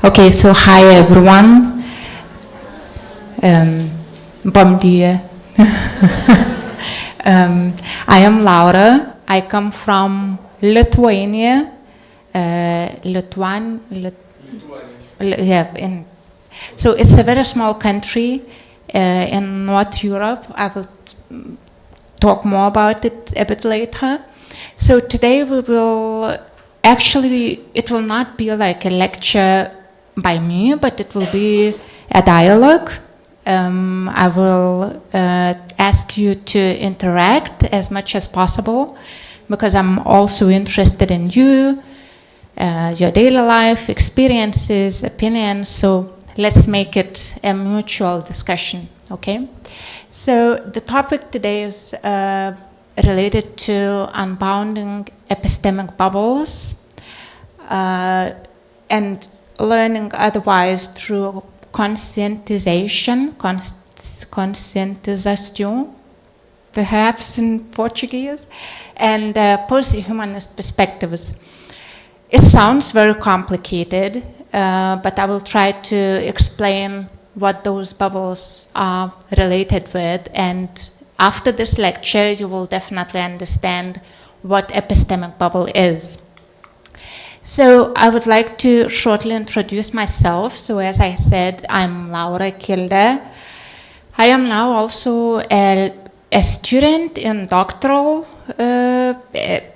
Okay, so hi everyone. Bom dia. I am Laura. I come from Lithuania. So it's a very small country in North Europe. I will talk more about it a bit later. So today we will it will not be like a lecture by me, but it will be a dialogue. I will ask you to interact as much as possible because I'm also interested in you, your daily life, experiences, opinions. So let's make it a mutual discussion, okay? So the topic today is related to unbounding epistemic bubbles and learning otherwise through conscientization, conscientization, perhaps in Portuguese, and posthumanist perspectives. It sounds very complicated, but I will try to explain what those bubbles are related with, and after this lecture you will definitely understand what epistemic bubble is. So I would like to shortly introduce myself. So as I said, I'm Laura Kilde. I am now also a student in doctoral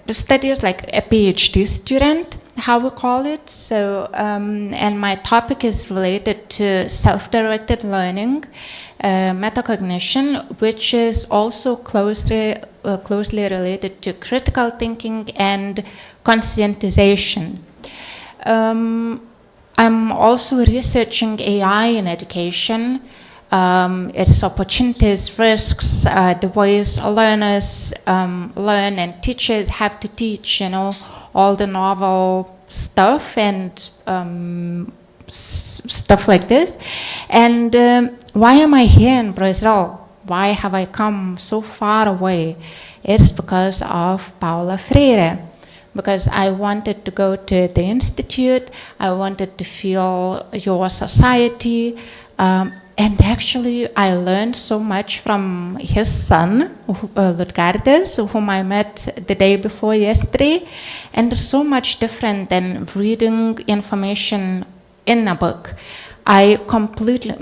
studies, like a PhD student, how we call it. So, and my topic is related to self-directed learning, metacognition, which is also closely related to critical thinking and conscientization. I'm also researching AI in education, its opportunities, risks, the ways learners learn and teachers have to teach, all the novel stuff and stuff like this. And why am I here in Brazil? Why have I come so far away? It's because of Paulo Freire. Because I wanted to go to the institute, I wanted to feel your society, and actually I learned so much from his son, Ludgardes, whom I met the day before yesterday, and it's so much different than reading information in a book. I completely,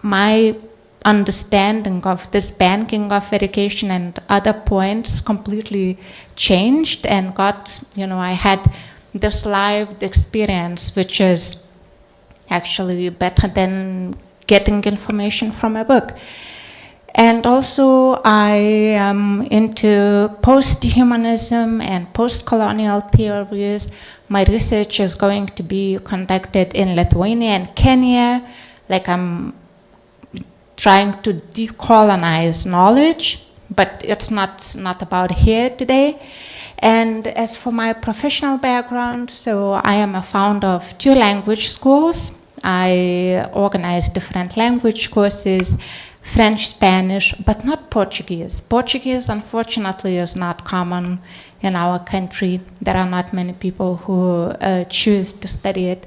my understanding of this banking of education and other points completely changed and got, I had this lived experience, which is actually better than getting information from a book. And also I am into posthumanism and post-colonial theories. My research is going to be conducted in Lithuania and Kenya. I'm trying to decolonize knowledge, but it's not about here today. And as for my professional background, so I am a founder of 2 language schools. I organize different language courses, French, Spanish, but not Portuguese. Portuguese, unfortunately, is not common in our country. There are not many people who choose to study it.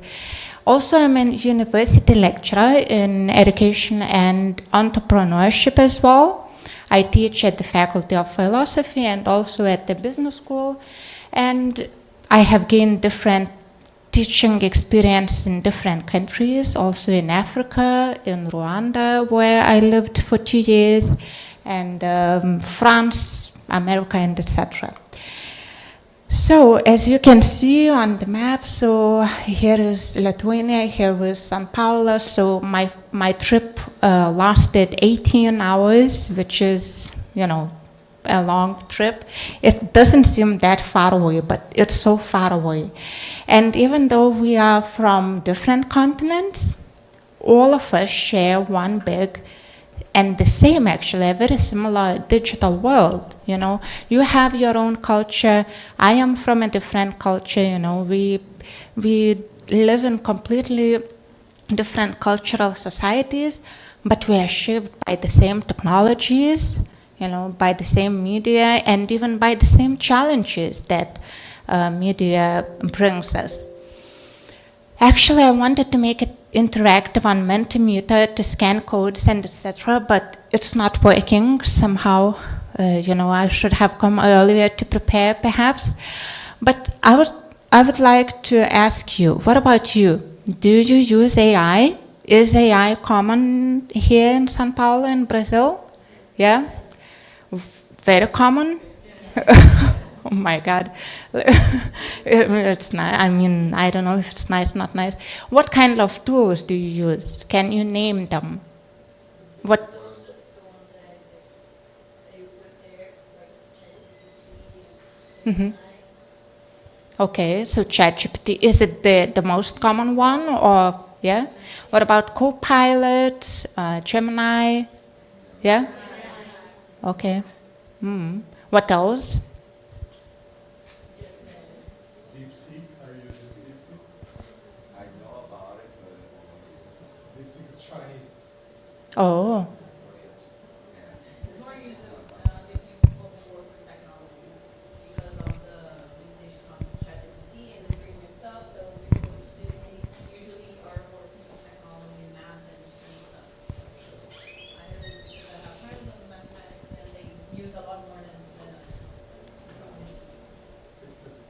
Also, I'm a university lecturer in education and entrepreneurship as well. I teach at the Faculty of Philosophy and also at the business school. And I have gained different teaching experience in different countries, also in Africa, in Rwanda, where I lived for 2 years, and France, America, and etc. So, as you can see on the map, so here is Lithuania, here is São Paulo. So my trip lasted 18 hours, which is, a long trip. It doesn't seem that far away, but it's so far away. And even though we are from different continents, all of us share one big and the same, actually, a very similar digital world. You have your own culture. I am from a different culture. We live in completely different cultural societies, but we are shaped by the same technologies, by the same media, and even by the same challenges that media brings us. Actually, I wanted to make it interactive on Mentimeter to scan codes and etc., but it's not working somehow. I should have come earlier to prepare, perhaps. But I would like to ask you, what about you? Do you use AI? Is AI common here in São Paulo, in Brazil? Yeah? Very common? Oh my God. It's not, I mean, I don't know if it's nice, not nice. What kind of tools do you use? Can you name them? What? Mhm. Okay, so ChatGPT, is it the most common one, or, yeah? What about Copilot, Gemini? Yeah? Okay. Hmm. What else? Oh. It's more used between people who work with technology because of the limitation on ChatGPT and the premium stuff. So people who did see usually are working with technology and math and stuff. I know this because I have friends in mathematics and they use a lot more than us.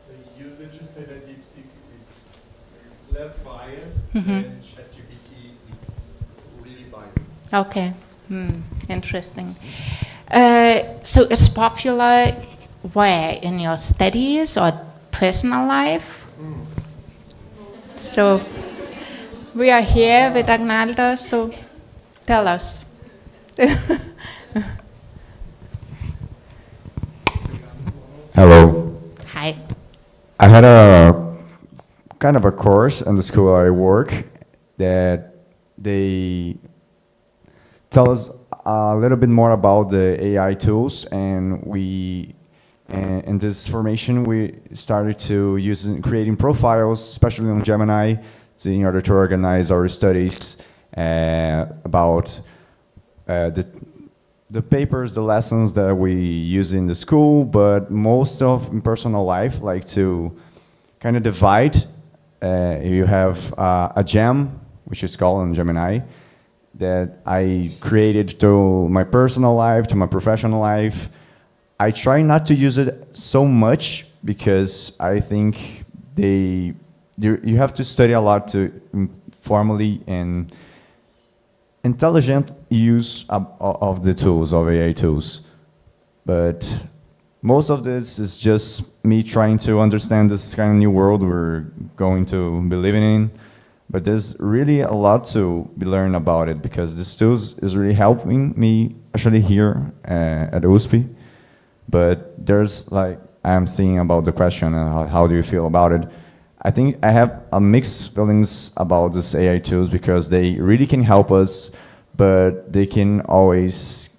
They use that you say that DeepSeek is less biased than ChatGPT. It's really biased. Okay. Interesting. So it's popular where? In your studies or personal life? So we are here with Agnaldo, so tell us. Hello. Hi. I had a kind of a course in the school I work that they tell us a little bit more about the AI tools, and in this formation we started to use creating profiles, especially on Gemini, in order to organize our studies about the papers, the lessons that we use in the school, but most of in personal life, like to kind of divide. You have a gem, which is called in Gemini, that I created to my personal life, to my professional life. I try not to use it so much because I think you have to study a lot to formally and intelligent use of the tools, of AI tools. But most of this is just me trying to understand this kind of new world we're going to be living in. But there's really a lot to be learned about it because this tools is really helping me actually here at USP. But there's like, I'm seeing about the question, how do you feel about it? I think I have a mixed feelings about this AI tools because they really can help us, but they can always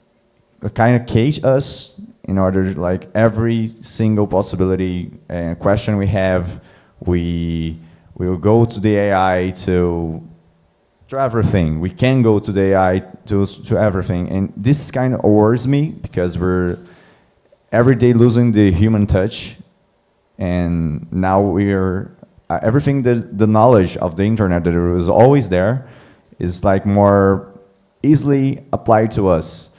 kind of cage us in order, like every single possibility and question we have, we will go to the AI to everything. We can go to the AI to everything. And this kind of worries me because we're every day losing the human touch. And now we're, everything, the knowledge of the internet that was always there is like more easily applied to us.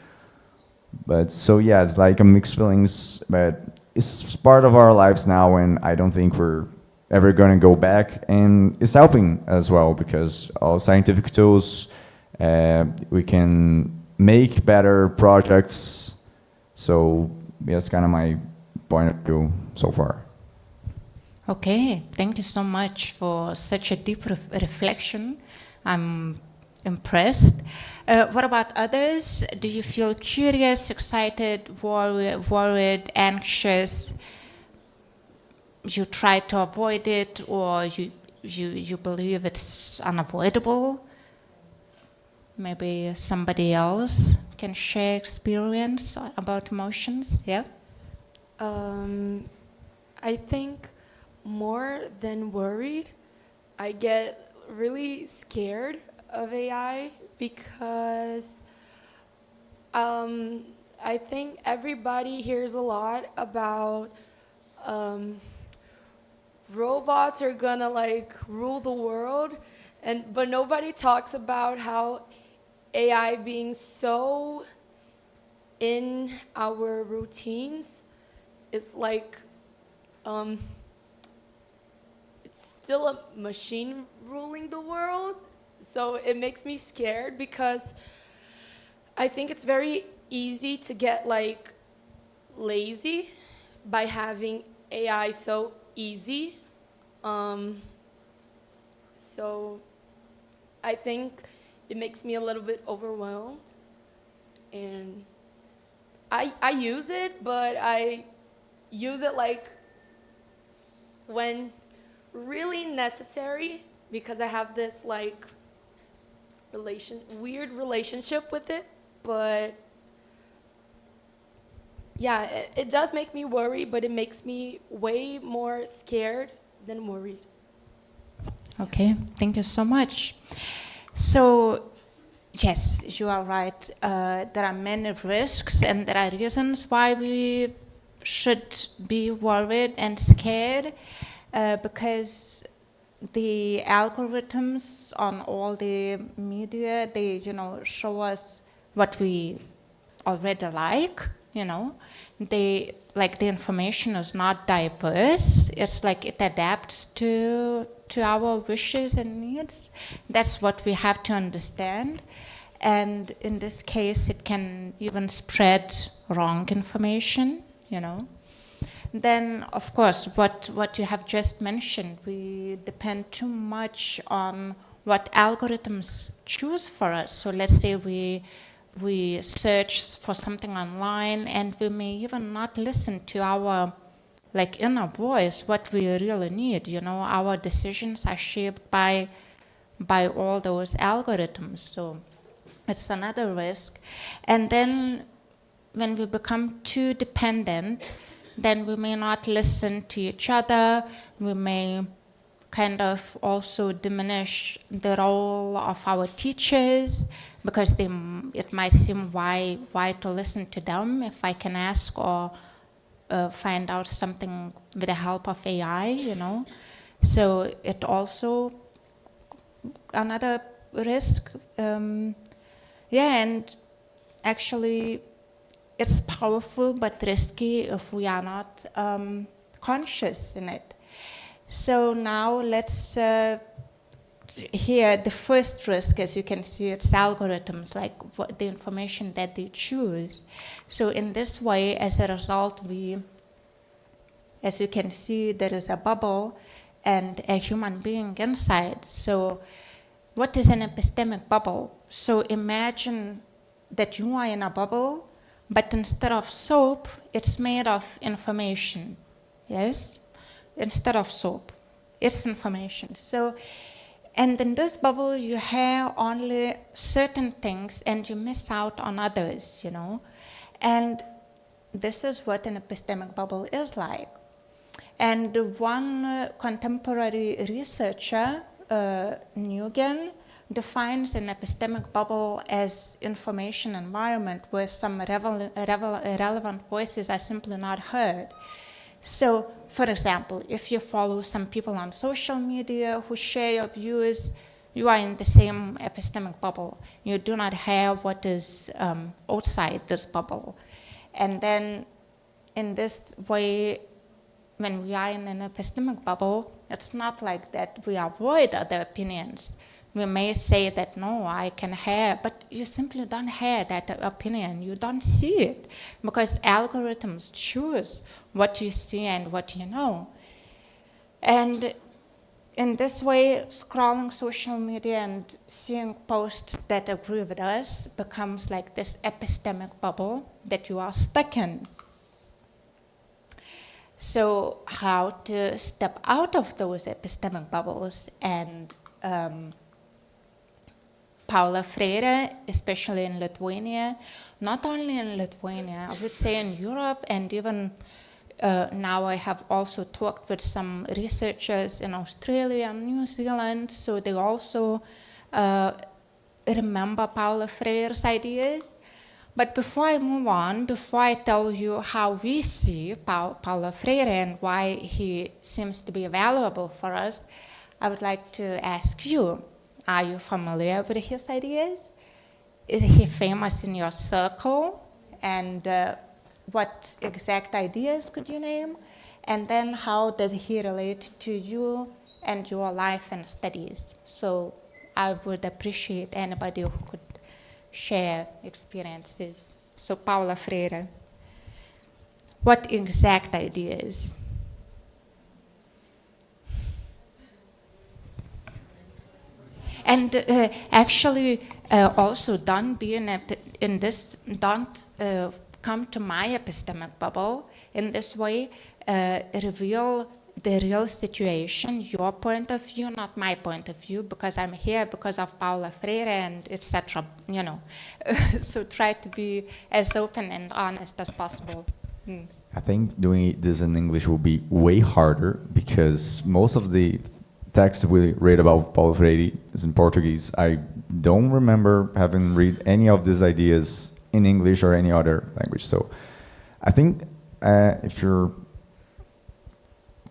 But so yeah, it's like a mixed feelings, but it's part of our lives now, and I don't think we're ever going to go back. And it's helping as well because all scientific tools, we can make better projects. So that's kind of my point of view so far. Okay, thank you so much for such a deep reflection. I'm impressed. What about others? Do you feel curious, excited, worried, anxious? You try to avoid it, or you believe it's unavoidable? Maybe somebody else can share experience about emotions. Yeah. I think more than worried, I get really scared of AI because I think everybody hears a lot about robots are gonna like rule the world, but nobody talks about how AI being so in our routines is like it's still a machine ruling the world. So it makes me scared because I think it's very easy to get like lazy by having AI so easy. So I think it makes me a little bit overwhelmed, and I use it, but I use it like when really necessary, because I have this like weird relationship with it. But yeah, it does make me worry, but it makes me way more scared than worried. Okay, thank you so much. So, yes, you are right. There are many risks, and there are reasons why we should be worried and scared, because the algorithms on all the media, they, show us what we already they like the information is not diverse. It's like it adapts to our wishes and needs. That's what we have to understand. And in this case, it can even spread wrong information, Then, of course, what you have just mentioned, we depend too much on what algorithms choose for us. So let's say we search for something online, and we may even not listen to our inner voice, what we really need. Our decisions are shaped by all those algorithms. So it's another risk. And then when we become too dependent, then we may not listen to each other. We may kind of also diminish the role of our teachers, because it might seem why to listen to them if I can ask or find out something with the help of AI, So it also another risk. And actually it's powerful but risky if we are not conscious in it. So now let's here the first risk, as you can see, it's algorithms, like what the information that they choose. So in this way, as a result, as you can see, there is a bubble and a human being inside. So what is an epistemic bubble? So imagine that you are in a bubble, but instead of soap, it's made of information. Yes? Instead of soap, it's information. So, and in this bubble, you have only certain things and you miss out on others, And this is what an epistemic bubble is like. And one contemporary researcher, Nguyen, defines an epistemic bubble as information environment where some relevant voices are simply not heard. So, for example, if you follow some people on social media who share your views, you are in the same epistemic bubble. You do not have what is outside this bubble. And then in this way, when we are in an epistemic bubble, it's not like that we avoid other opinions. We may say that, no, I can have, but you simply don't have that opinion. You don't see it because algorithms choose what you see and what you know. And in this way, scrolling social media and seeing posts that agree with us becomes like this epistemic bubble that you are stuck in. So how to step out of those epistemic bubbles? And Paula Freire, especially in Lithuania, not only in Lithuania, I would say in Europe, and even now I have also talked with some researchers in Australia and New Zealand, so they also remember Paula Freire's ideas. But before I move on, before I tell you how we see Paulo Freire and why he seems to be valuable for us, I would like to ask you, are you familiar with his ideas? Is he famous in your circle? And what exact ideas could you name? And then how does he relate to you and your life and studies? So I would appreciate anybody who could share experiences. So Paulo Freire, what exact ideas? And actually, also don't be in this, don't come to my epistemic bubble in this way, reveal the real situation, your point of view, not my point of view, because I'm here because of Paulo Freire and etc. You know, so try to be as open and honest as possible. I think doing this in English will be way harder because most of the text we read about Paulo Freire is in Portuguese. I don't remember having read any of these ideas in English or any other language. So I think if you're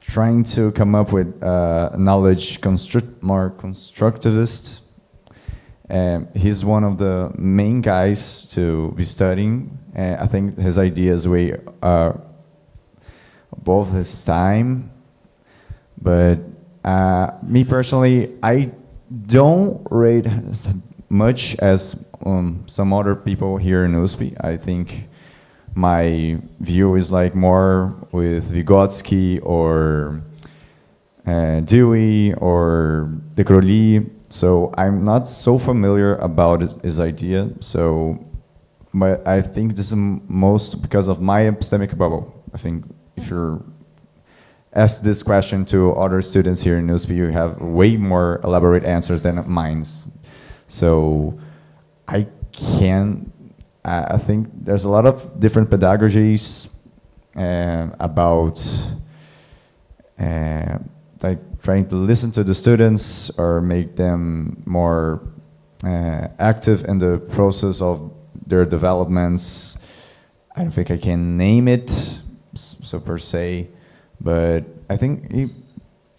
trying to come up with knowledge more constructivist, he's one of the main guys to be studying. I think his ideas way above his time, but me personally, I don't rate as much as some other people here in USP. I think my view is like more with Vygotsky or Dewey or de Crowley. So I'm not so familiar about his idea. So, but I think this is most because of my epistemic bubble. I think if you're ask this question to other students here in USP, you have way more elaborate answers than mine. So I think there's a lot of different pedagogies about like trying to listen to the students or make them more active in the process of their developments. I don't think I can name it, so per se. But I think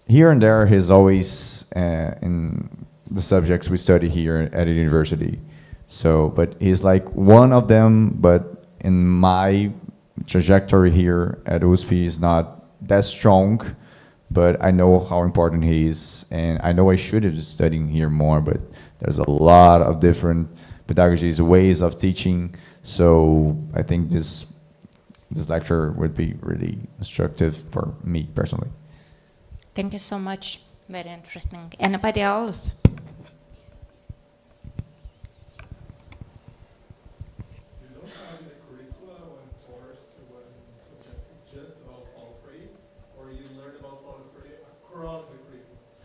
here and there he's always in the subjects we study here at the university. So, but he's like one of them, but in my trajectory here at USP is not that strong, but I know how important he is, and I know I should be studying here more, but there's a lot of different pedagogies, ways of teaching, so I think this lecture would be really instructive for me personally. Thank you so much. Very interesting. Anybody else? You don't have in the curricula one course was subjected just about Paulo Freire, or you learn about Paulo Freire across the curriculum?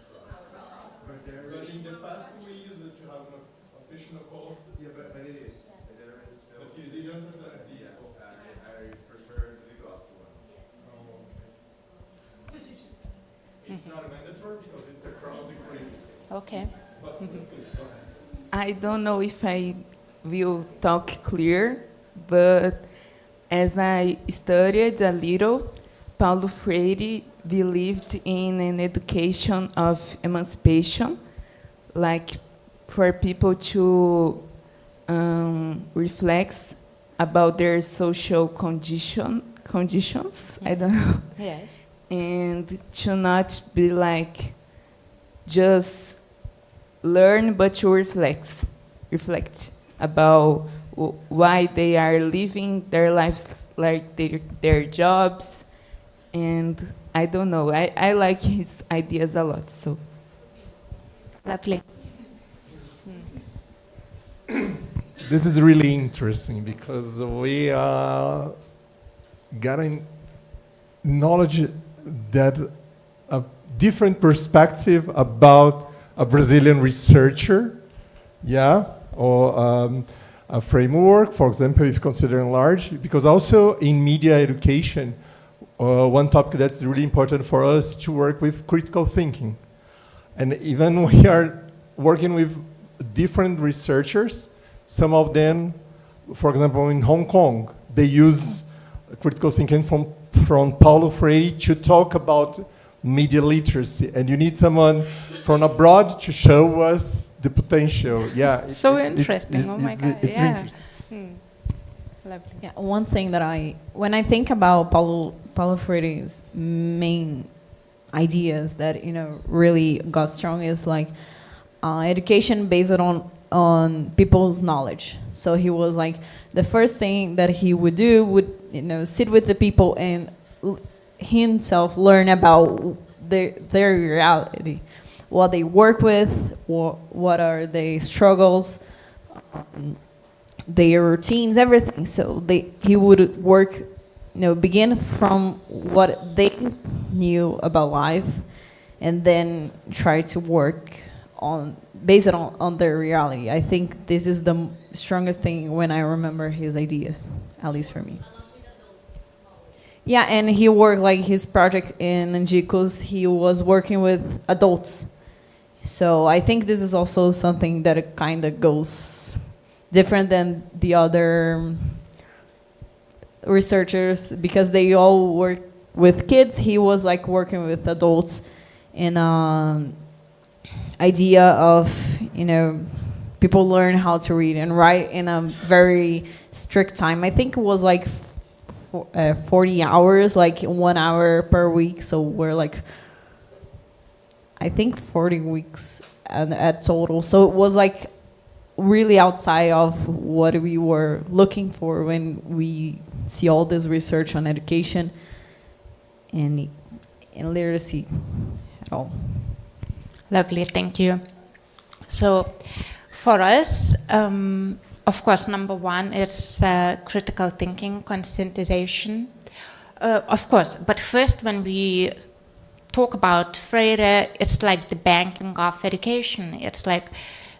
But in the past we used it to have an official course. Yeah, but it is. But you didn't understand this. I prefer the gospel one. It's not mandatory because it's across the curriculum. Okay. But please go ahead. I don't know if I will talk clear, but as I studied a little, Paulo Freire believed in an education of emancipation, like for people to reflect about their social conditions, I don't know, Yes. and to not be like just learn, but to reflect about why they are living their lives, like their jobs, and I don't know. I like his ideas a lot. So Lovely. This is really interesting because we are getting knowledge that a different perspective about a Brazilian researcher, yeah, or a framework, for example, if considering large, because also in media education, one topic that's really important for us to work with critical thinking. And even we are working with different researchers, some of them for example, in Hong Kong, they use critical thinking from Paulo Freire to talk about media literacy, and you need someone from abroad to show us the potential. Yeah, So interesting. Oh my God, it's yeah. interesting. Lovely. Yeah, one thing that when I think about Paulo Freire's main ideas that really got strong is like education based on people's knowledge. So he was like the first thing that he would do would sit with the people and himself learn about their reality, what they work with, what are their struggles, their routines, everything. So he would work, begin from what they knew about life, and then try to work based on their reality. I think this is the strongest thing when I remember his ideas, at least for me. Yeah, and he worked like his project in Angicos, he was working with adults. So I think this is also something that kind of goes different than the other researchers, because they all work with kids. He was like working with adults in idea of, people learn how to read and write in a very strict time. I think it was like 40 hours, like 1 hour per week. So we're like, I think 40 weeks at total. So it was like really outside of what we were looking for when we see all this research on education and literacy at all. Lovely, thank you. So for us, of course, number one is critical thinking, conscientization. Of course, but first when we talk about Freire, it's like the banking of education. It's like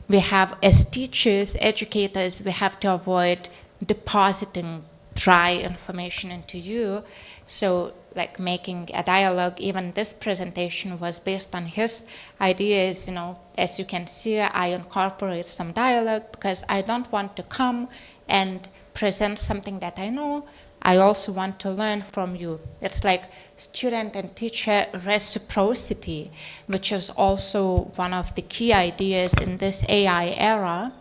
we have, as teachers, educators, we have to avoid depositing dry information into you. So like making a dialogue, even this presentation was based on his ideas, as you can see, I incorporate some dialogue because I don't want to come and present something that I know. I also want to learn from you. It's like student and teacher reciprocity, which is also one of the key ideas in this AI era.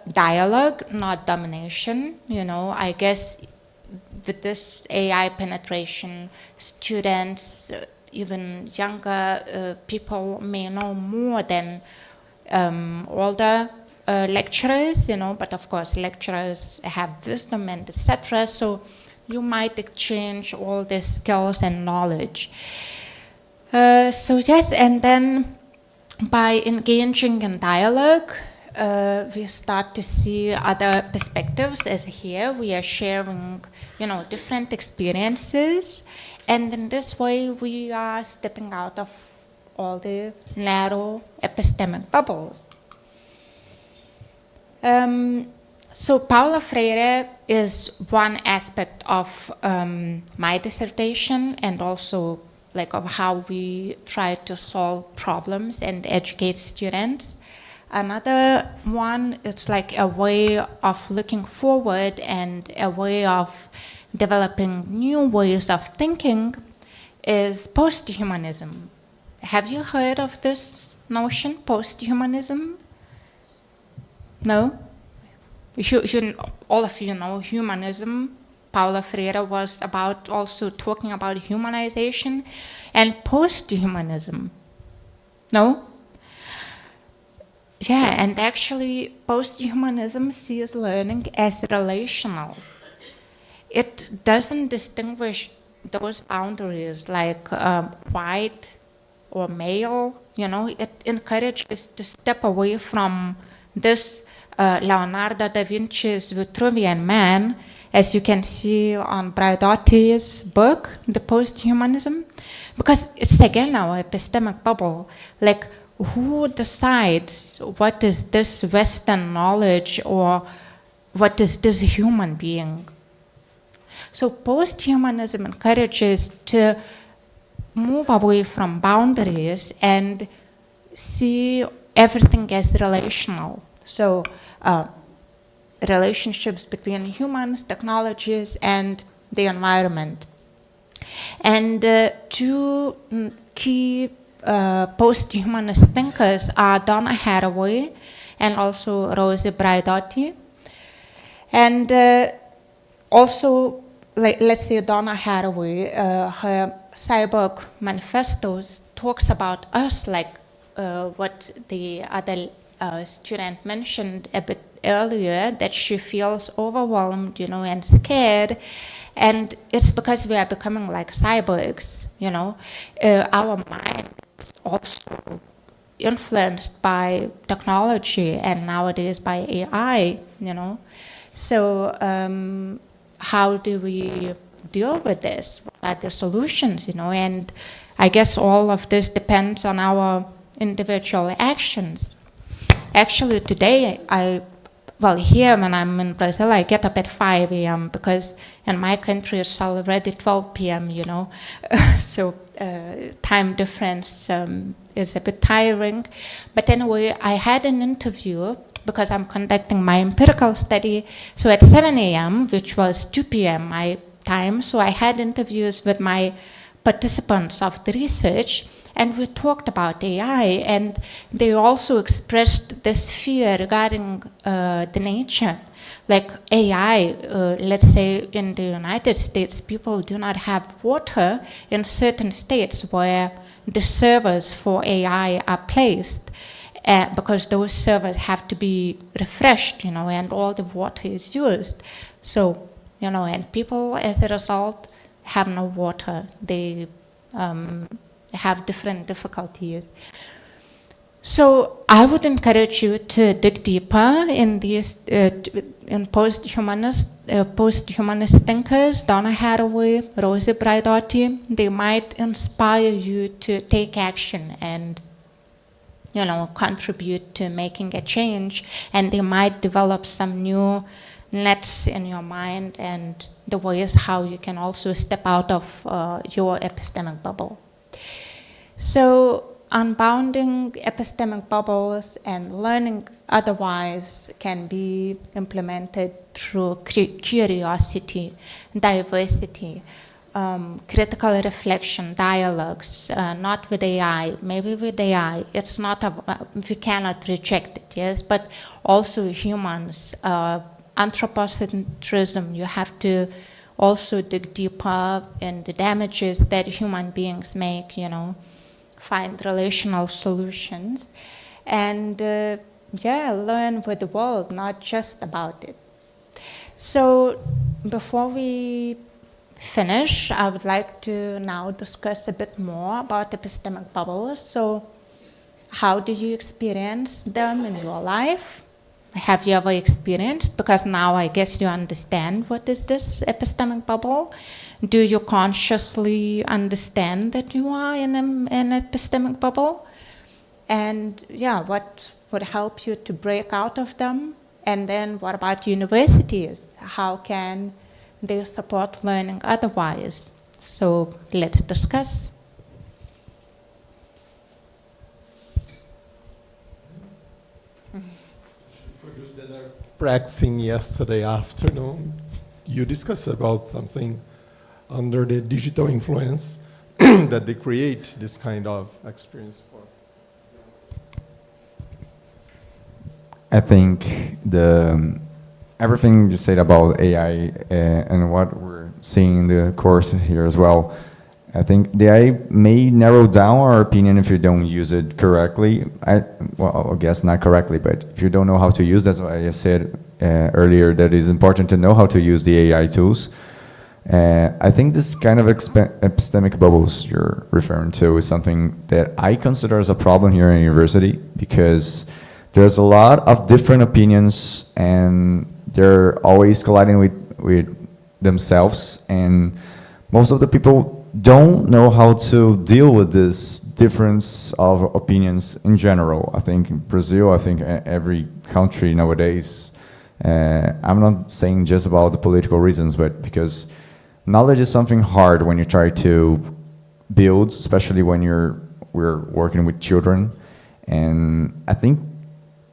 Dialogue, not domination. I guess with this AI penetration, students, even younger people may know more than older lecturers, but of course lecturers have wisdom and etc. So you might exchange all these skills and knowledge. So yes, and then by engaging in dialogue, we start to see other perspectives. As here we are sharing, different experiences, and in this way we are stepping out of all the narrow epistemic bubbles. So Paulo Freire is one aspect of my dissertation, and also like of how we try to solve problems and educate students. Another one is like a way of looking forward and a way of developing new ways of thinking is posthumanism. Have you heard of this notion, posthumanism? No? All of you know humanism. Paulo Freire was about also talking about humanization and posthumanism. No? Yeah, and actually posthumanism sees learning as relational. It doesn't distinguish those boundaries like white or male, it encourages to step away from this Leonardo da Vinci's Vitruvian Man, as you can see on Braidotti's book, The Posthumanism, because it's again our epistemic bubble, like who decides what is this Western knowledge or what is this human being? So posthumanism encourages to move away from boundaries and see everything as relational. So relationships between humans, technologies, and the environment. And two key post-humanist thinkers are Donna Haraway and also Rosie Braidotti. And also, let's say Donna Haraway, her Cyborg Manifestos talks about us, like what the other student mentioned a bit earlier, that she feels overwhelmed, and scared. And it's because we are becoming like cyborgs, Our mind is also influenced by technology and nowadays by AI, So how do we deal with this? What are the solutions, And I guess all of this depends on our individual actions. Actually, today, here when I'm in Brazil, I get up at 5 a.m. because in my country it's already 12 p.m., So time difference is a bit tiring. But anyway, I had an interview because I'm conducting my empirical study. So at 7 a.m., which was 2 p.m. my time, so I had interviews with my participants of the research, and we talked about AI, and they also expressed this fear regarding the nature. Like AI, let's say in the United States, people do not have water in certain states where the servers for AI are placed, because those servers have to be refreshed, and all the water is used. So, and people, as a result, have no water. They have different difficulties. So I would encourage you to dig deeper in these in post-humanist thinkers, Donna Haraway, Rosie Braidotti. They might inspire you to take action and contribute to making a change, and they might develop some new nets in your mind and the ways how you can also step out of your epistemic bubble. So unbounding epistemic bubbles and learning otherwise can be implemented through curiosity, diversity, critical reflection, dialogues, not with AI, maybe with AI. It's not, we cannot reject it, yes, but also humans, anthropocentrism, you have to also dig deeper in the damages that human beings make, find relational solutions, and learn with the world, not just about it. So before we finish, I would like to now discuss a bit more about epistemic bubbles. So how do you experience them in your life? Have you ever experienced? Because now I guess you understand what is this epistemic bubble. Do you consciously understand that you are in an epistemic bubble? And what would help you to break out of them? And then what about universities? How can they support learning otherwise? So let's discuss. For those that are practicing yesterday afternoon, you discussed about something under the digital influence that they create this kind of experience for. I think everything you said about AI and what we're seeing in the course here as well, I think the AI may narrow down our opinion if you don't use it correctly. I guess not correctly, but if you don't know how to use, that's why I said earlier that it's important to know how to use the AI tools. I think this kind of epistemic bubbles you're referring to is something that I consider as a problem here in university, because there's a lot of different opinions and they're always colliding with themselves, and most of the people don't know how to deal with this difference of opinions in general. I think in Brazil, I think every country nowadays, I'm not saying just about the political reasons, but because knowledge is something hard when you try to build, especially when we're working with children. And I think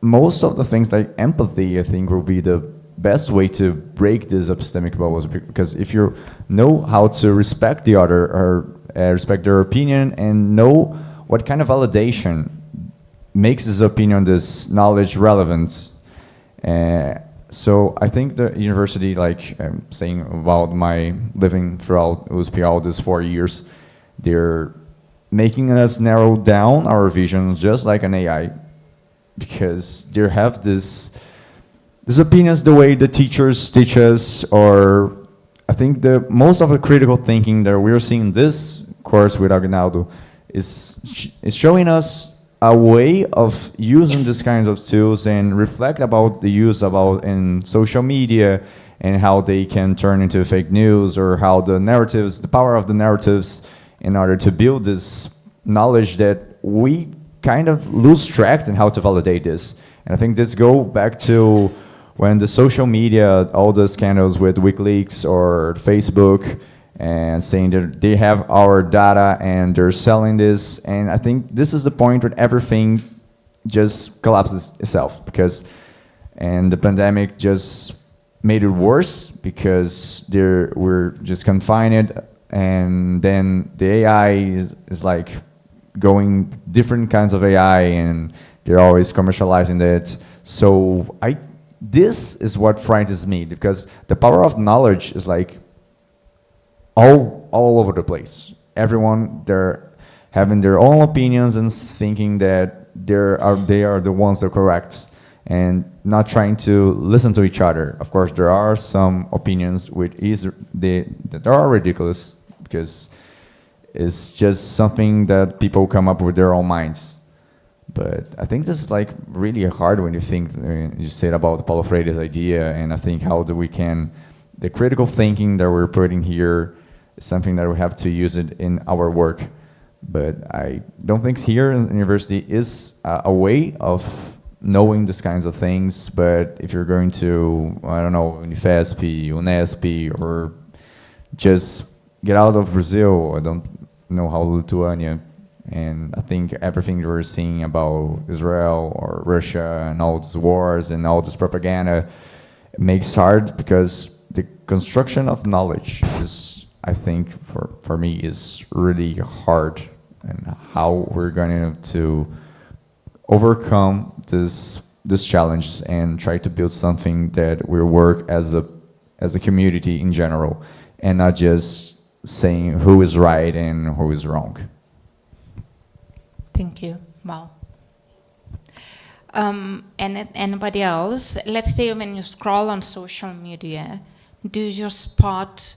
most of the things like empathy, I think, will be the best way to break these epistemic bubbles, because if you know how to respect the other, or respect their opinion, and know what kind of validation makes this opinion, this knowledge relevant. So I think the university, like I'm saying about my living throughout USP all these 4 years, they're making us narrow down our vision just like an AI, because they have these opinions the way the teachers teach us, or I think the most of the critical thinking that we're seeing in this course with Agnaldo is showing us a way of using these kinds of tools and reflect about the use about in social media and how they can turn into fake news, or how the narratives, the power of the narratives, in order to build this knowledge that we kind of lose track and how to validate this. And I think this go back to when the social media, all the scandals with WikiLeaks or Facebook, and saying that they have our data and they're selling this. And I think this is the point where everything just collapses itself, and the pandemic just made it worse, because we're just confined, and then the AI is like going different kinds of AI, and they're always commercializing it. So this is what frightens me, because the power of knowledge is like all over the place. Everyone, they're having their own opinions and thinking that they are the ones that are correct, and not trying to listen to each other. Of course, there are some opinions that are ridiculous, because it's just something that people come up with their own minds. But I think this is like really hard when you think, you said about Paulo Freire's idea, and I think how the critical thinking that we're putting here is something that we have to use it in our work. But I don't think here in university is a way of knowing these kinds of things. But if you're going to, I don't know, Unifesp, Unesp, or just get out of Brazil, I don't know how Lithuania, and I think everything we're seeing about Israel or Russia and all these wars and all this propaganda makes hard, because the construction of knowledge is, I think, for me, is really hard, and how we're going to overcome this challenge and try to build something that will work as a community in general, and not just saying who is right and who is wrong. Thank you. Wow. And anybody else? Let's say when you scroll on social media, do you spot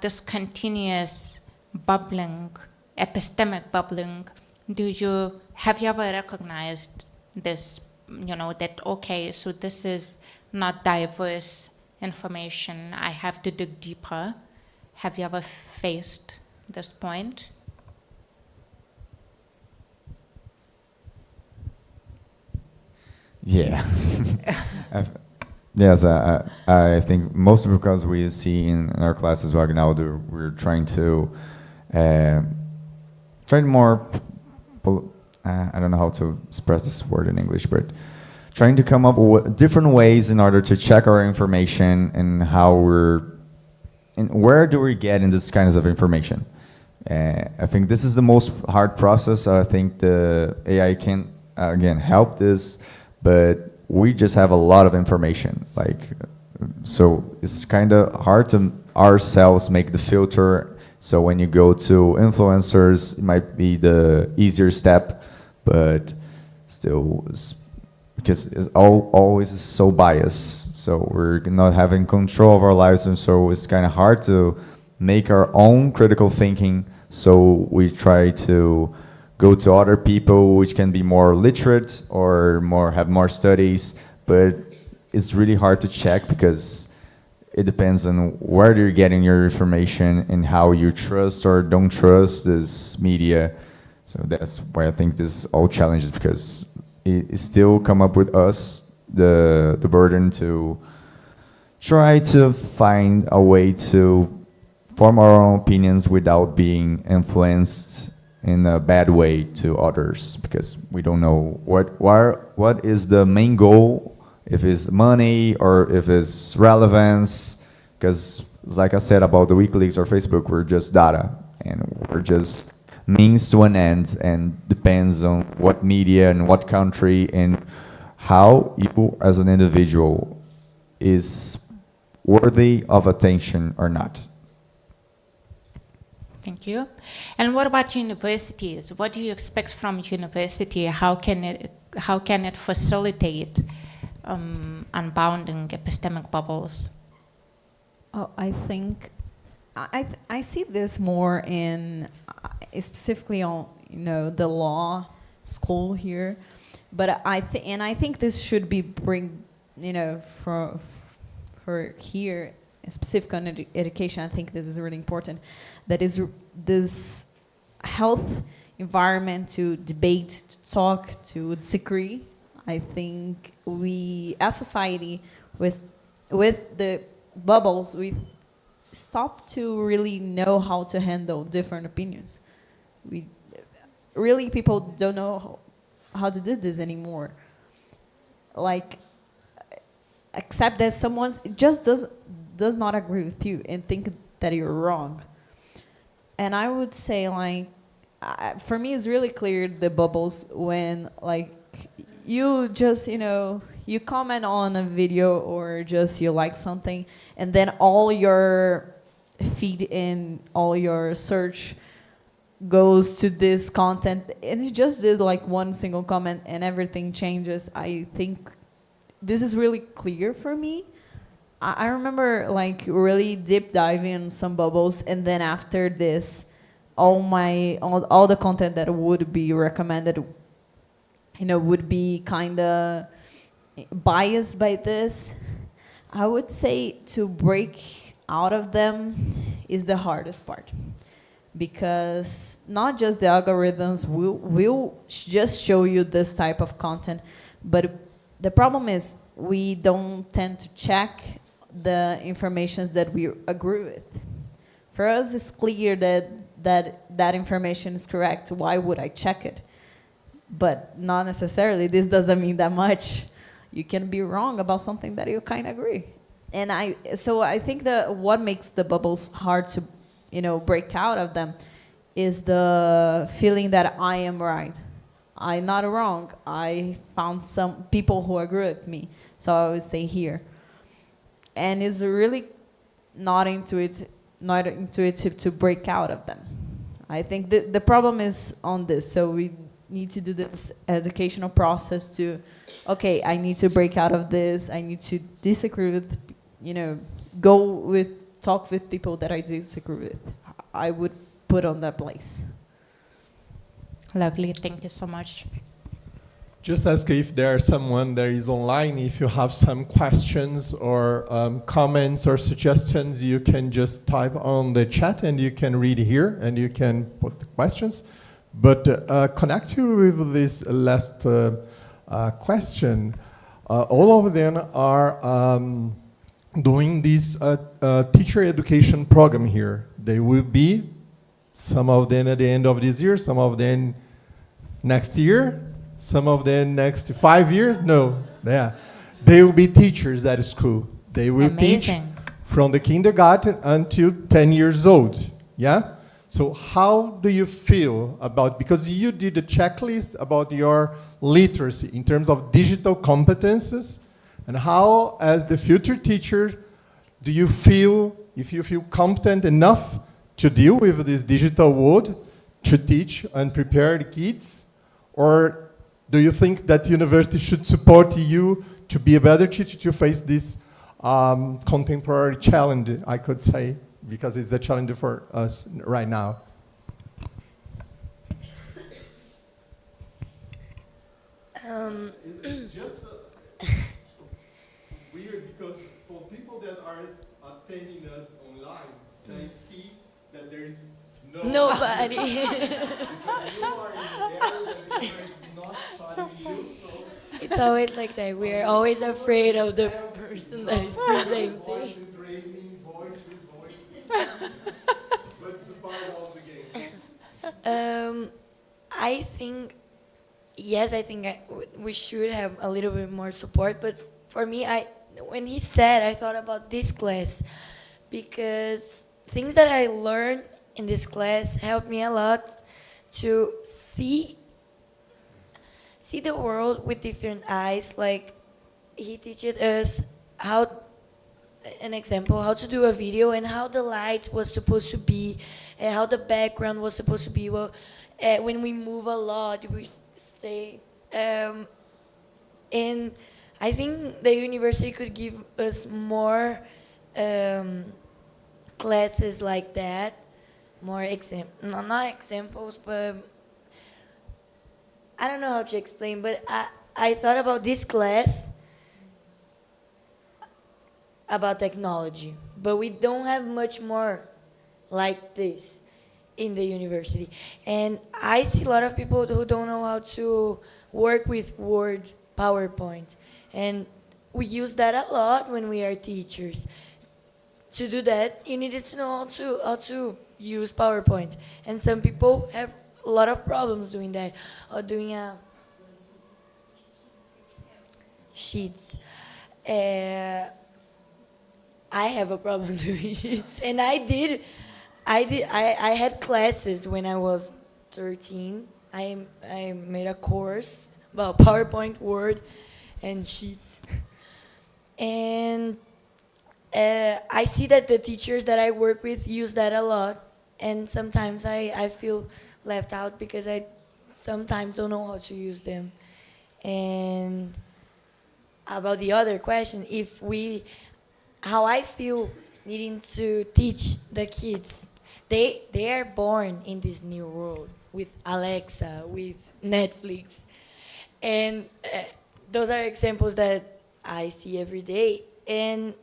this continuous bubbling, epistemic bubbling? Have you ever recognized this, that, okay, so this is not diverse information, I have to dig deeper? Have you ever faced this point? Yeah. Yes, I think mostly because we see in our classes right now, we're trying to more, I don't know how to express this word in English, but trying to come up with different ways in order to check our information, and where do we get in this kinds of information. I think this is the most hard process. I think the AI can, again, help this, but we just have a lot of information. So it's kind of hard to ourselves make the filter. So when you go to influencers, it might be the easier step, but still, because it's always so biased. So we're not having control of our lives, and so it's kind of hard to make our own critical thinking. So we try to go to other people which can be more literate or have more studies, but it's really hard to check, because it depends on where you're getting your information and how you trust or don't trust this media. So that's why I think this all challenges, because it still come up with us the burden to try to find a way to form our own opinions without being influenced in a bad way to others, because we don't know what is the main goal if it's money or if it's relevance, because like I said about the WikiLeaks or Facebook, we're just data and we're just means to an end, and depends on what media and what country and how you as an individual is worthy of attention or not. Thank you. And what about universities? What do you expect from university? How can it facilitate unbounding epistemic bubbles? Oh, I think I see this more in specifically on the law school here, but I think this should be bring for here specific on education. I think this is really important. That is this health environment to debate, to talk, to disagree. I think we, as society, with the bubbles, we stop to really know how to handle different opinions. We really, people don't know how to do this anymore. Like, accept that someone just does not agree with you and think that you're wrong. And I would say, like, for me, it's really clear the bubbles when, like, you just, you comment on a video or just you like something, and then all your feed and all your search goes to this content, and you just did like one single comment and everything changes. I think this is really clear for me. I remember like really deep diving in some bubbles, and then after this, all the content that would be recommended, would be kind of biased by this. I would say to break out of them is the hardest part, because not just the algorithms will just show you this type of content, but the problem is we don't tend to check the informations that we agree with. For us, it's clear that information is correct. Why would I check it? But not necessarily. This doesn't mean that much. You can be wrong about something that you kind of agree. And I think that what makes the bubbles hard to, break out of them is the feeling that I am right. I'm not wrong. I found some people who agree with me, so I will stay here. And it's really not intuitive to break out of them. I think the problem is on this. So we need to do this educational process to, okay, I need to break out of this. I need to disagree with, talk with people that I disagree with. I would put on that place. Lovely, thank you so much. Just ask if there's someone that is online. If you have some questions or comments or suggestions, you can just type on the chat and you can read here and you can put the questions. But connect you with this last question. All of them are doing this teacher education program here. They will be, some of them at the end of this year, some of them next year, some of them next 5 years. No, yeah. They will be teachers at school. They will teach from the kindergarten until 10 years old. Yeah? So how do you feel about, because you did a checklist about your literacy in terms of digital competences, and how, as the future teacher, do you feel, if you feel competent enough to deal with this digital world, to teach and prepare the kids? Or do you think that university should support you to be a better teacher to face this contemporary challenge, I could say, because it's a challenge for us right now? It's just weird because for people that are attending us online, they see that there is Nobody. because you are in there and is not showing you, so It's always like that. We're always afraid of the person that is presenting. voice is raising, voice. But it's a part of the game. I think, yes, I think we should have a little bit more support, but for me, when he said, I thought about this class because things that I learned in this class helped me a lot to see the world with different eyes. Like he teaches us how, an example, how to do a video and how the light was supposed to be and how the background was supposed to be. Well, when we move a lot, we stay. And I think the university could give us more classes like that, more not examples, but I don't know how to explain, but I thought about this class about technology, but we don't have much more like this in the university. And I see a lot of people who don't know how to work with Word, PowerPoint, and we use that a lot when we are teachers. To do that, you needed to know how to use PowerPoint, and some people have a lot of problems doing that or doing sheets. I have a problem doing sheets, and I had classes when I was 13. I made a course about PowerPoint, Word, and Sheets. And I see that the teachers that I work with use that a lot, and sometimes I feel left out because I sometimes don't know how to use them. And about the other question, how I feel needing to teach the kids, they are born in this new world with Alexa, with Netflix, and those are examples that I see every day. And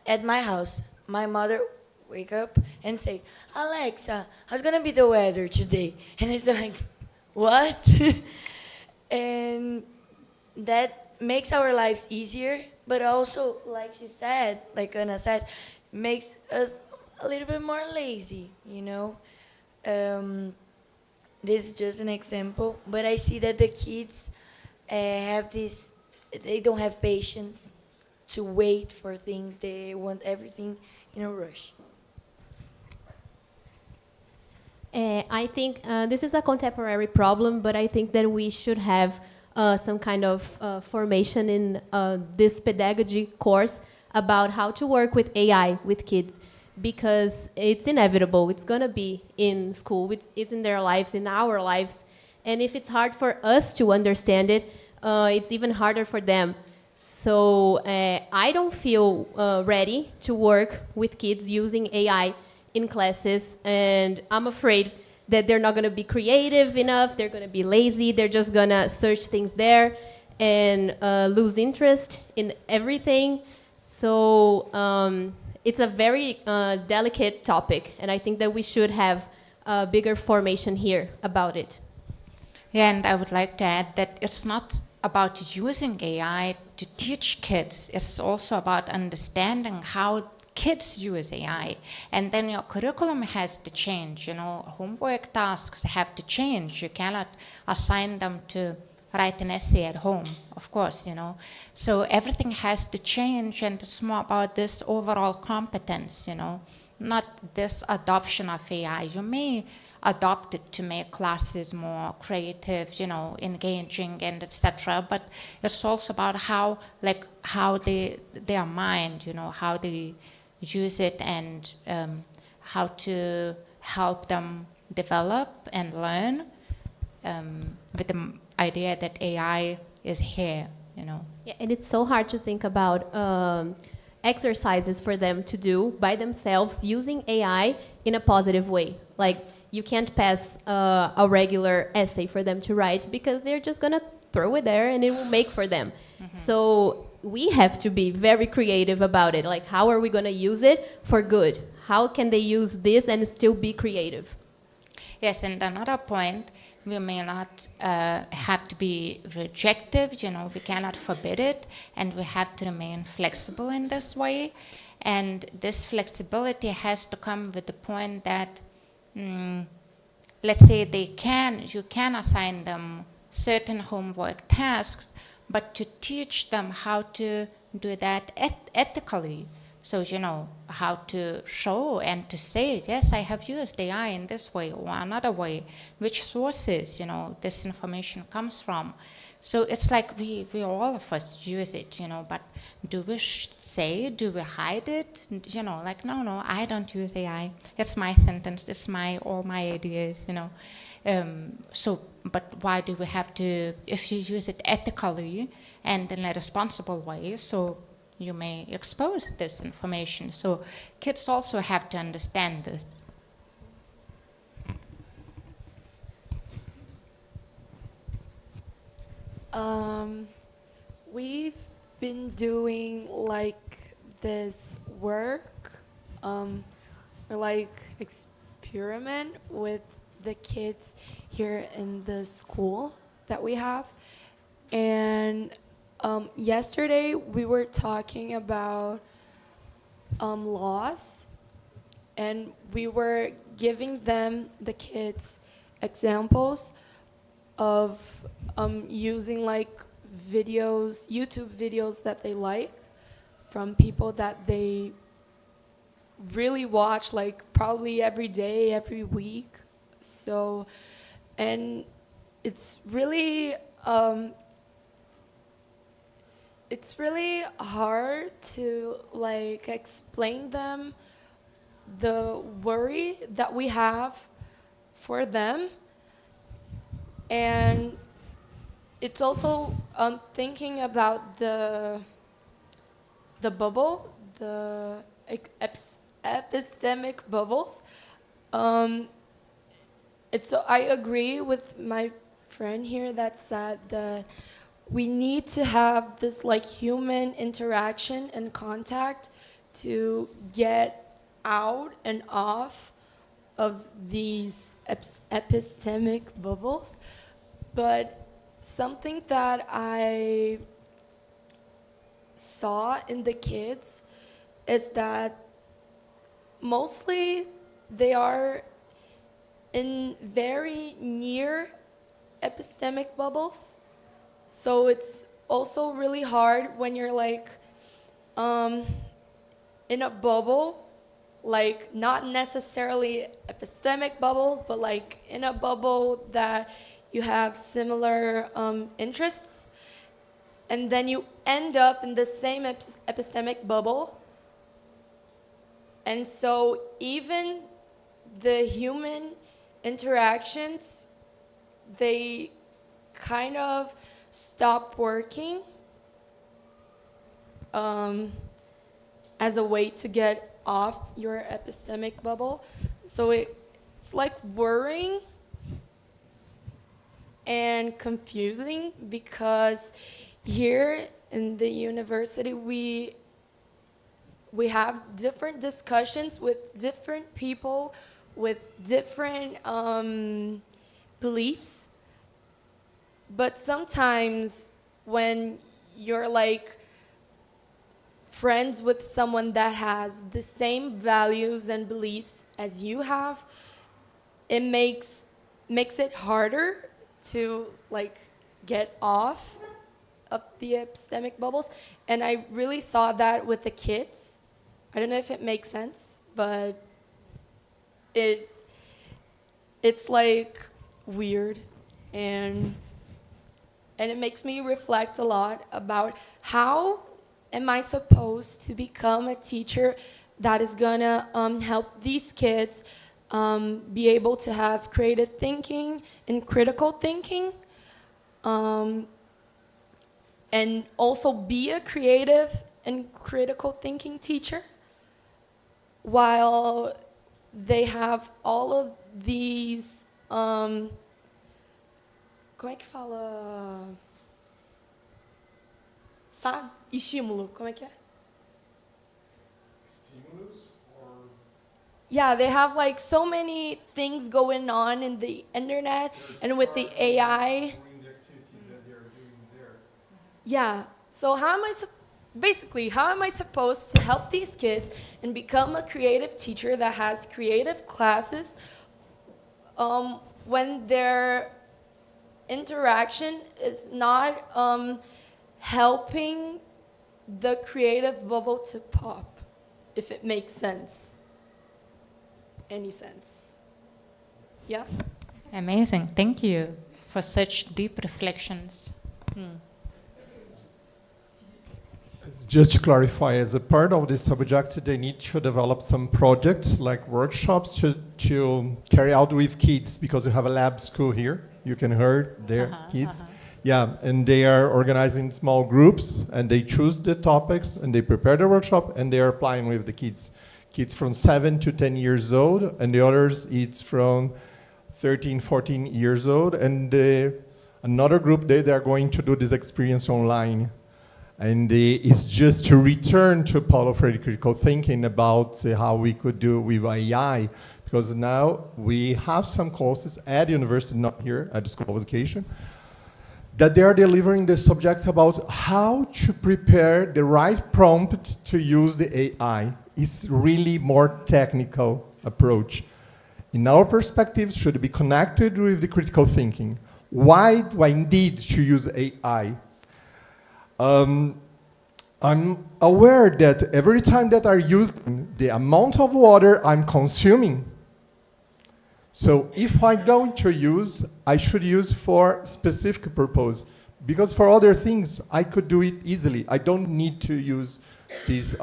at my house, my mother wake up and say, Alexa, how's gonna be the weather today? And it's like, what? And that makes our lives easier, but also, like she said, like Anna said, makes us a little bit more lazy, you know? This is just an example, but I see that the kids they don't have patience to wait for things. They want everything in a rush. I think this is a contemporary problem, but I think that we should have some kind of formation in this pedagogy course about how to work with AI with kids, because it's inevitable. It's going to be in school. It's in their lives, in our lives. And if it's hard for us to understand it, it's even harder for them. So I don't feel ready to work with kids using AI in classes, and I'm afraid that they're not going to be creative enough, they're going to be lazy, they're just going to search things there and lose interest in everything. So it's a very delicate topic, and I think that we should have a bigger formation here about it. Yeah, and I would like to add that it's not about using AI to teach kids. It's also about understanding how kids use AI. And then your curriculum has to change. You know, homework tasks have to change. You cannot assign them to write an essay at home, of course, you know. So everything has to change, and it's more about this overall competence, you know, not this adoption of AI. You may adopt it to make classes more creative, you know, engaging, and etc. But it's also about how their mind, you know, how they use it, and how to help them develop and learn with the idea that AI is here, you know. Yeah, and it's so hard to think about exercises for them to do by themselves using AI in a positive way. Like, you can't pass a regular essay for them to write because they're just going to throw it there and it will make for them. Mm-hmm. So we have to be very creative about it. Like, how are we going to use it for good? How can they use this and still be creative? Yes, and another point, we may not have to be rejective, you know, we cannot forbid it, and we have to remain flexible in this way. And this flexibility has to come with the point that, let's say you can assign them certain homework tasks, but to teach them how to do that ethically. So, how to show and to say, yes, I have used AI in this way or another way, which sources, this information comes from. So it's like we all of us use it, but do we say, do we hide it? Like, no, I don't use AI. It's my sentence, it's all my ideas, but why do we have to, if you use it ethically and in a responsible way, so you may expose this information. So kids also have to understand this. We've been doing like this work, or like experiment with the kids here in the school that we have. And yesterday we were talking about laws, and we were giving them, the kids, examples of using like videos, YouTube videos that they like from people that they really watch, like probably every day, every week. So, and it's really hard to like explain them the worry that we have for them. And it's also thinking about the bubble, the epistemic bubbles. I agree with my friend here that said that we need to have this like human interaction and contact to get out and off of these epistemic bubbles. But something that I saw in the kids is that mostly they are in very near epistemic bubbles. So it's also really hard when you're like in a bubble, like not necessarily epistemic bubbles, but like in a bubble that you have similar interests, and then you end up in the same epistemic bubble. And so even the human interactions, they kind of stop working as a way to get off your epistemic bubble. So it's like worrying and confusing, because here in the university we have different discussions with different people with different beliefs. But sometimes when you're like friends with someone that has the same values and beliefs as you have, it makes it harder to like get off of the epistemic bubbles. And I really saw that with the kids. I don't know if it makes sense, but it's like weird, and it makes me reflect a lot about how am I supposed to become a teacher that is gonna help these kids be able to have creative thinking and critical thinking, and also be a creative and critical thinking teacher, while they have all of these, como é que fala? Sabe? Estímulo, como é que é? Yeah, they have like so many things going on in the internet and with the AI. Yeah, so how am I supposed to help these kids and become a creative teacher that has creative classes when their interaction is not helping the creative bubble to pop, if it makes sense. Any sense? Yeah? Amazing. Thank you for such deep reflections. Just to clarify, as a part of this subject, they need to develop some projects like workshops to carry out with kids, because you have a lab school here. You can hear their kids. Yeah, and they are organizing small groups, and they choose the topics, and they prepare the workshop, and they are applying with the kids. Kids from 7 to 10 years old, and the others, it's from 13, 14 years old. And another group, they are going to do this experience online. And it's just to return to Paulo Freire critical thinking about how we could do with AI, because now we have some courses at university, not here at the School of Education, that they are delivering the subject about how to prepare the right prompt to use the AI. It's really more technical approach. In our perspective, should be connected with the critical thinking. Why do I need to use AI? I'm aware that every time that I'm using the amount of water I'm consuming, so if I'm going to use, I should use for specific purpose, because for other things, I could do it easily. I don't need to use this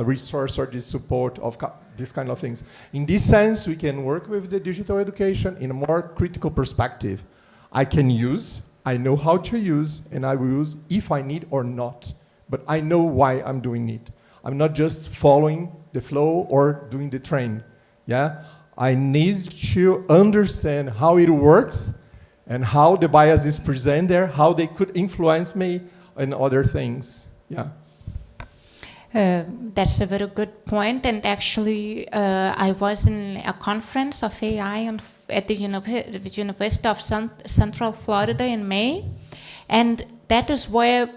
resource or this support of these kind of things. In this sense, we can work with the digital education in a more critical perspective. I can use, I know how to use, and I will use if I need or not. But I know why I'm doing it. I'm not just following the flow or doing the trend. Yeah, I need to understand how it works and how the bias is present there, how they could influence me and other things. Yeah. That's a very good point. And actually, I was in a conference of AI at the University of Central Florida in May. And that is where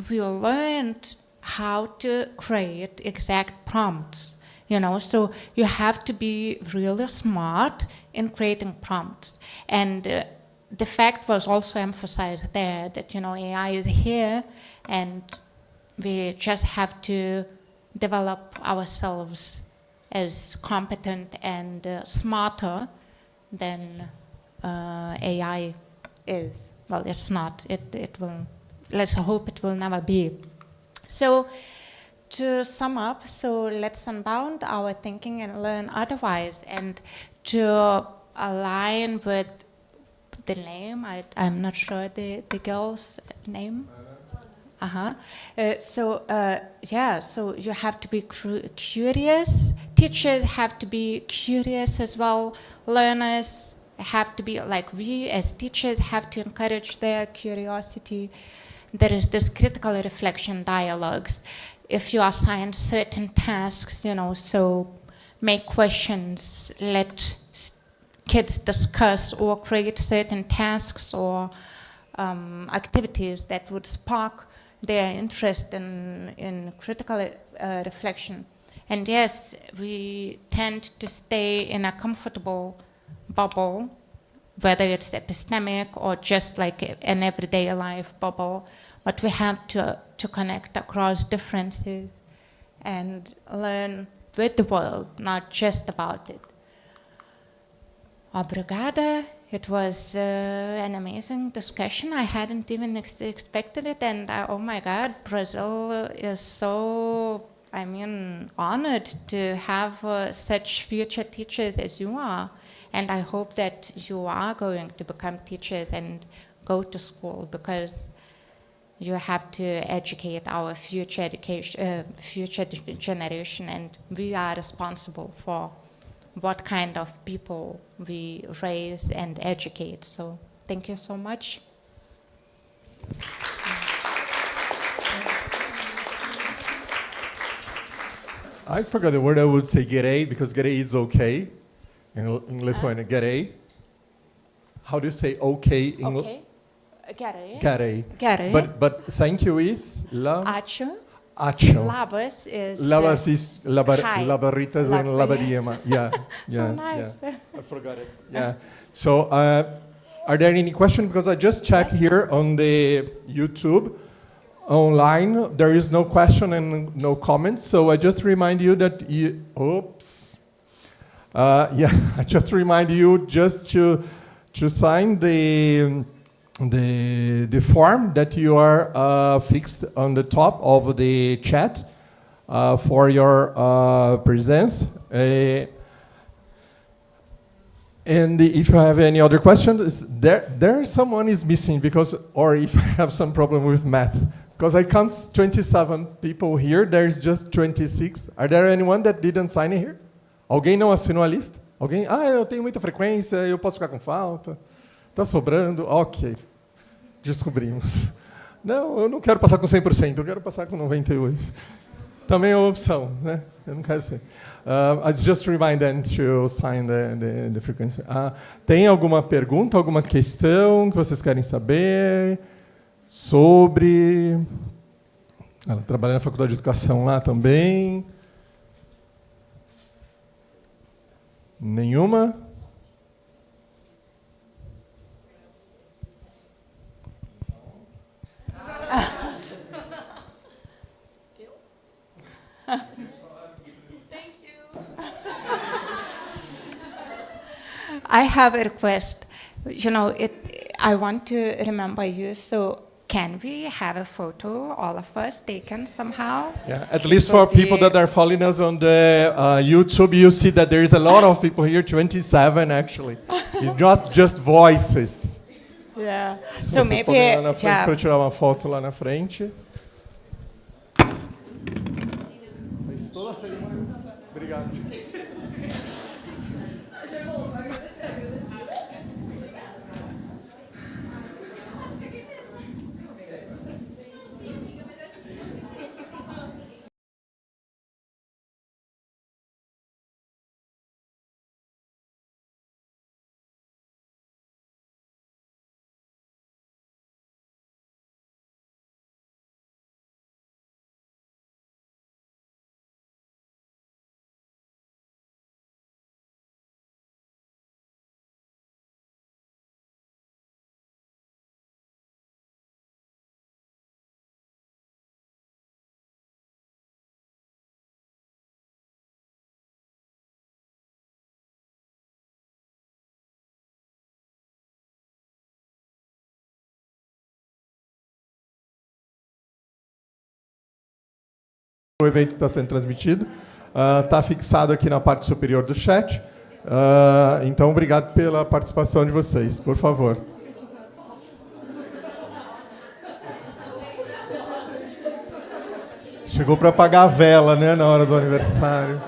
we learned how to create exact prompts. You know, so you have to be really smart in creating prompts. And the fact was also emphasized there that, you know, AI is here and we just have to develop ourselves as competent and smarter than AI is. Well, it's not. It will. Let's hope it will never be. So, to sum up, so let's unbound our thinking and learn otherwise, and to align with the name. I'm not sure the girl's name. So you have to be curious. Teachers have to be curious as well. Learners have to be, like we as teachers have to encourage their curiosity. There is this critical reflection dialogues. If you assign certain tasks, you know, so make questions, let kids discuss or create certain tasks or activities that would spark their interest in critical reflection. And yes, we tend to stay in a comfortable bubble, whether it's epistemic or just like an everyday life bubble, but we have to connect across differences and learn with the world, not just about it. Obrigada. It was an amazing discussion. I hadn't even expected it, and oh my God, Brazil is so, I mean, honored to have such future teachers as you are. And I hope that you are going to become teachers and go to school, because you have to educate our future generation, and we are responsible for what kind of people we raise and educate. So thank you so much. I forgot the word I would say gerai, because gerai is okay. In Lithuanian, gerai. How do you say okay in Okay. Gerai. Gerai. Gerai. But thank you is Ačiū. Ačiū. Labas is Labas is hi. labaritas and labadiema. Yeah, So nice. Yeah. I forgot it. Yeah. So, are there any questions? Because I just checked here on the YouTube. online, there is no question and no comment. So I just remind you that you, oops. I just remind you just to sign the form that you are fixed on the top of the chat for your presence. And if you have any other questions, there someone is missing because, or if I have some problem with math, because I count 27 people here, there's just 26. Are there anyone that didn't sign in here? Alguém não assinou a lista? Alguém? Eu tenho muita frequência, eu posso ficar com falta. Está sobrando? Ok. Descobrimos. Não, eu não quero passar com 100%, eu quero passar com 98%. Também é uma opção, né? Eu não quero ser. I just remind them to sign the frequency. Tem alguma pergunta, alguma questão que vocês querem saber sobre... Ela trabalha na faculdade de educação lá também. Nenhuma? I have a request. You know, I want to remember you, so can we have a photo, all of us, taken somehow? Yeah, at least for people that are following us on the YouTube, you see that there is a lot of people here, 27 actually. It's not just voices. Yeah. So maybe lá na frente para tirar uma foto lá na frente. Obrigado. O evento está sendo transmitido, está fixado aqui na parte superior do chat. Então, obrigado pela participação de vocês, por favor. Chegou para apagar a vela, né, na hora do aniversário.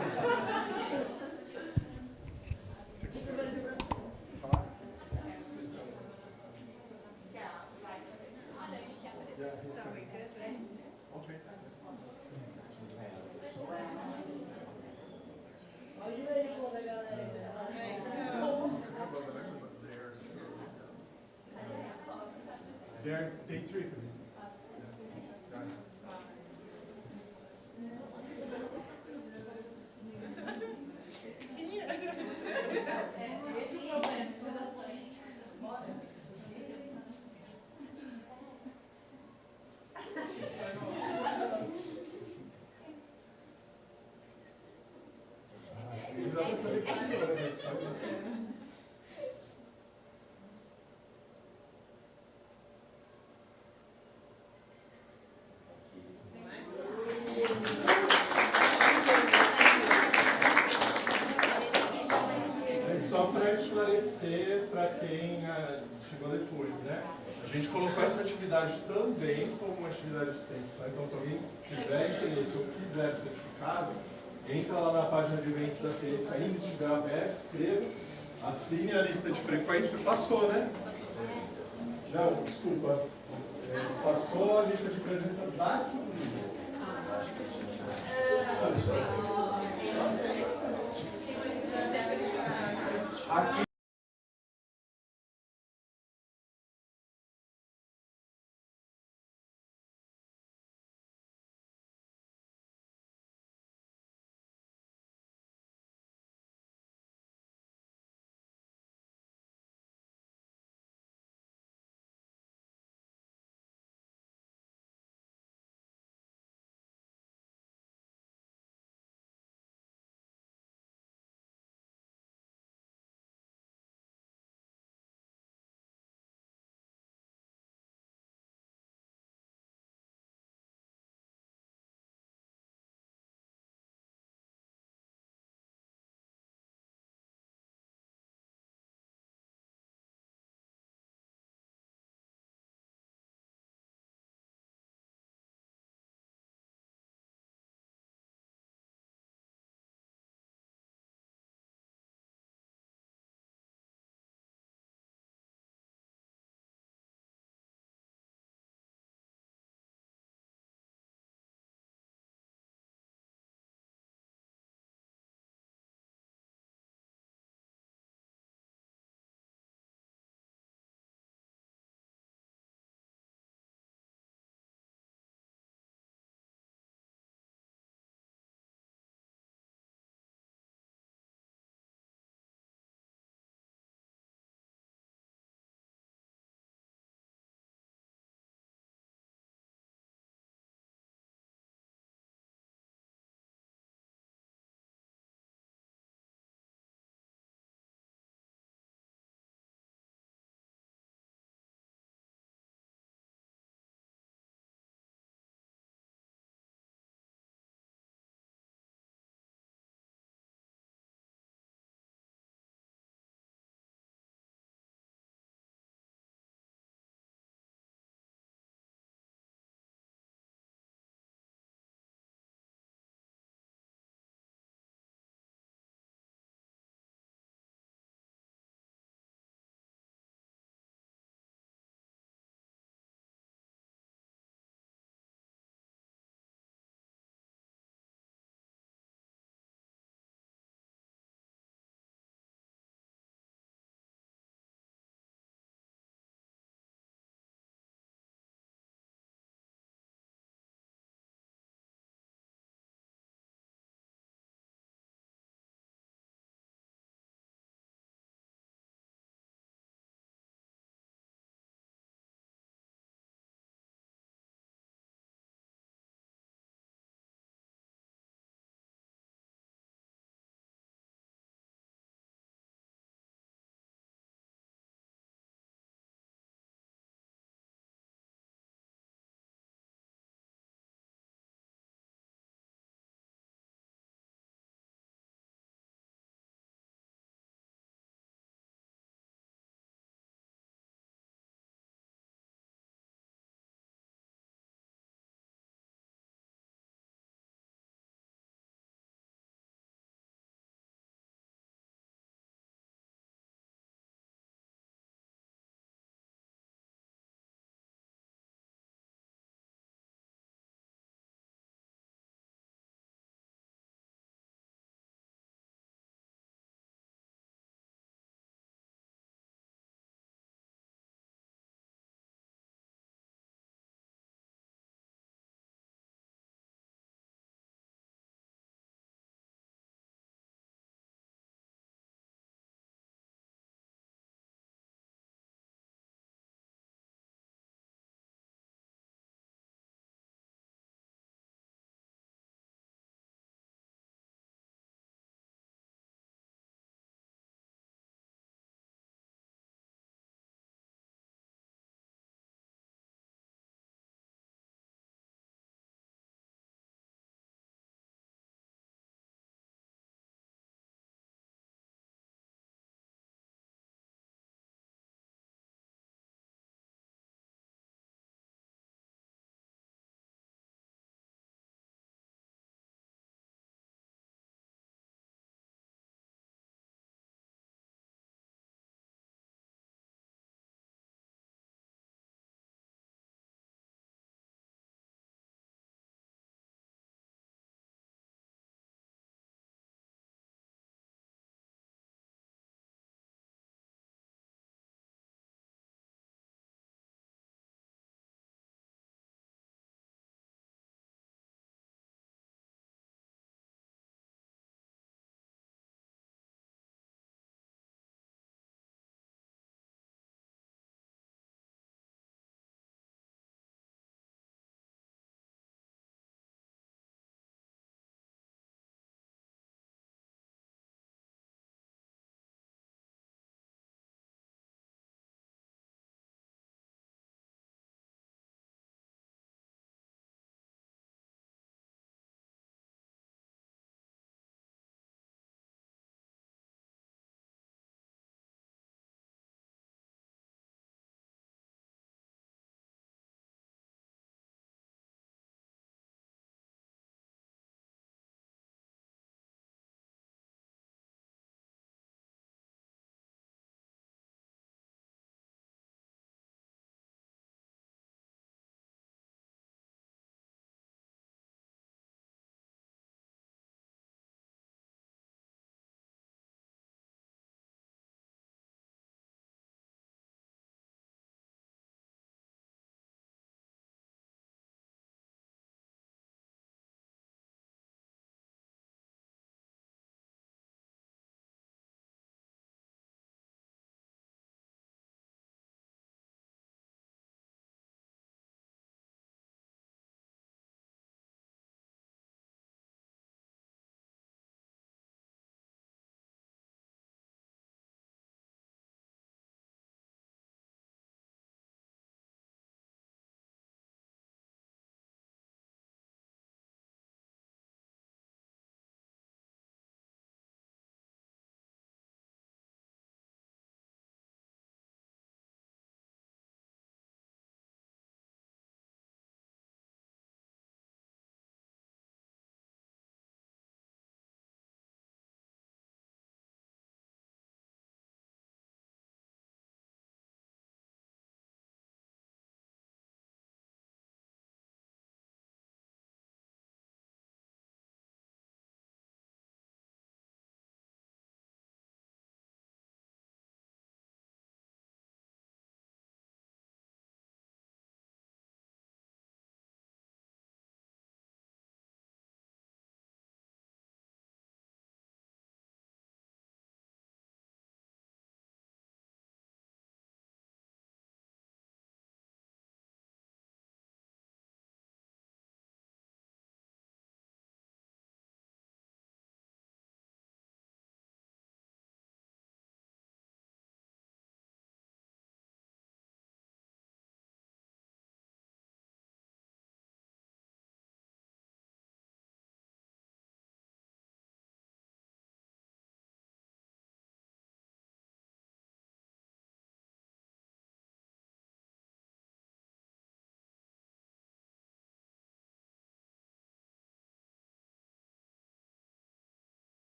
Day 3. Só para esclarecer para quem chegou depois, né? A gente colocou essa atividade também como uma atividade de extensão. Então, se alguém tiver interesse ou quiser o certificado, entra lá na página de eventos da TS, ainda estiver aberto, escreva, assine a lista de frequência. Passou, né? Não, desculpa. Passou a lista de presença da disciplina.